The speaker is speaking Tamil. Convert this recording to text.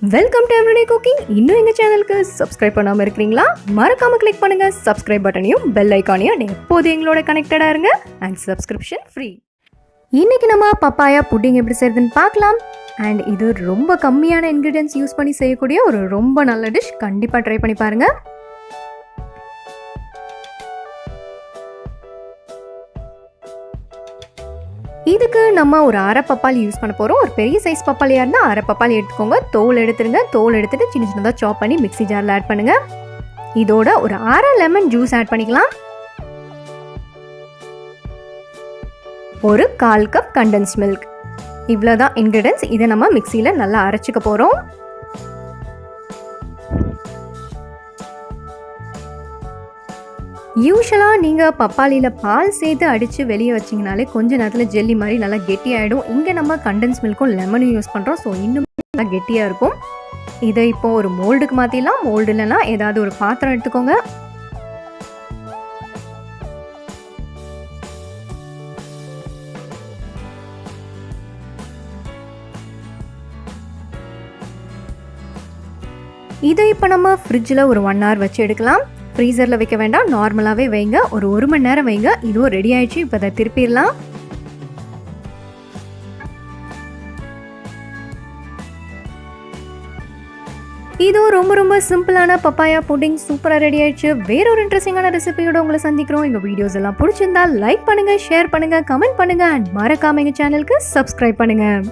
Welcome to everyday cooking. இன்னும் எங்கள் சேனலுக்கு சப்ஸ்கிரைப் பண்ணாமல் இருக்கிறீங்களா? மறக்காமல் கிளிக் பண்ணுங்கள் சப்ஸ்கிரைப் பட்டனையும் பெல் ஐக்கானையும். எப்போது எங்களோட கனெக்டடாக இருங்க அண்ட் சப்ஸ்கிரிப்ஷன் ஃப்ரீ. இன்றைக்கி நம்ம பப்பாயா புட்டிங் எப்படி செய்யுதுன்னு பார்க்கலாம். அண்ட் இது ரொம்ப கம்மியான இன்க்ரீடியன்ஸ் யூஸ் பண்ணி செய்யக்கூடிய ஒரு ரொம்ப நல்ல டிஷ். கண்டிப்பாக ட்ரை பண்ணி பாருங்கள். இதுக்கு நம்ம ஒரு அரை பப்பாளி யூஸ் பண்ண போகிறோம். ஒரு பெரிய சைஸ் பப்பாளியாக இருந்தால் அரை பப்பாளி எடுத்துக்கோங்க. தோல் எடுத்துருங்க. தோல் எடுத்துகிட்டு சின்ன சின்னதாக சாப் பண்ணி மிக்ஸி ஜாரில் ஆட் பண்ணுங்கள். இதோட ஒரு அரை லெமன் ஜூஸ் ஆட் பண்ணிக்கலாம். ஒரு 1/4 கப் கண்டென்ஸ் மில்க். இவ்வளோதான் இன்க்ரீடியன்ஸ். இதை நம்ம மிக்சியில் நல்லா அரைச்சிக்க போகிறோம். யூஸ்வலாக நீங்கள் பப்பாளியில் பால் சேர்த்து அடித்து வெளியே வச்சிங்கனாலே கொஞ்சம் நேரத்தில் ஜெல்லி மாதிரி நல்லா கெட்டியாகிடும். இங்கே நம்ம கண்டென்ஸ் மில்க்கும் லெமனும் யூஸ் பண்ணுறோம். ஸோ இன்னும் நல்லா கெட்டியாக இருக்கும். இதை இப்போது ஒரு மோல்டுக்கு மாற்றிடலாம். மோல்டு இல்லைன்னா ஏதாவது ஒரு பாத்திரம் எடுத்துக்கோங்க. இதை இப்போ நம்ம ஃப்ரிட்ஜில் ஒரு 1 hour வச்சு எடுக்கலாம். ஃப்ரீசரில் வைக்க வேண்டாம், நார்மலாகவே வைங்க. ஒரு 1 மணி நேரம் வைங்க. இதுவும் ரெடி ஆயிடுச்சு. இப்போ அதை திருப்பிடலாம். இதுவும் ரொம்ப ரொம்ப சிம்பிளான பப்பாயா புட்டிங் சூப்பராக ரெடி ஆயிடுச்சு. வேறொரு இன்ட்ரெஸ்டிங்கான ரெசிபியோட உங்களை சந்திக்கிறோம். எங்கள் வீடியோஸ் எல்லாம் பிடிச்சிருந்தா லைக் பண்ணுங்கள், ஷேர் பண்ணுங்கள், கமெண்ட் பண்ணுங்கள் அண்ட் மறக்காம எங்கள் சேனலுக்கு சப்ஸ்கிரைப் பண்ணுங்கள்.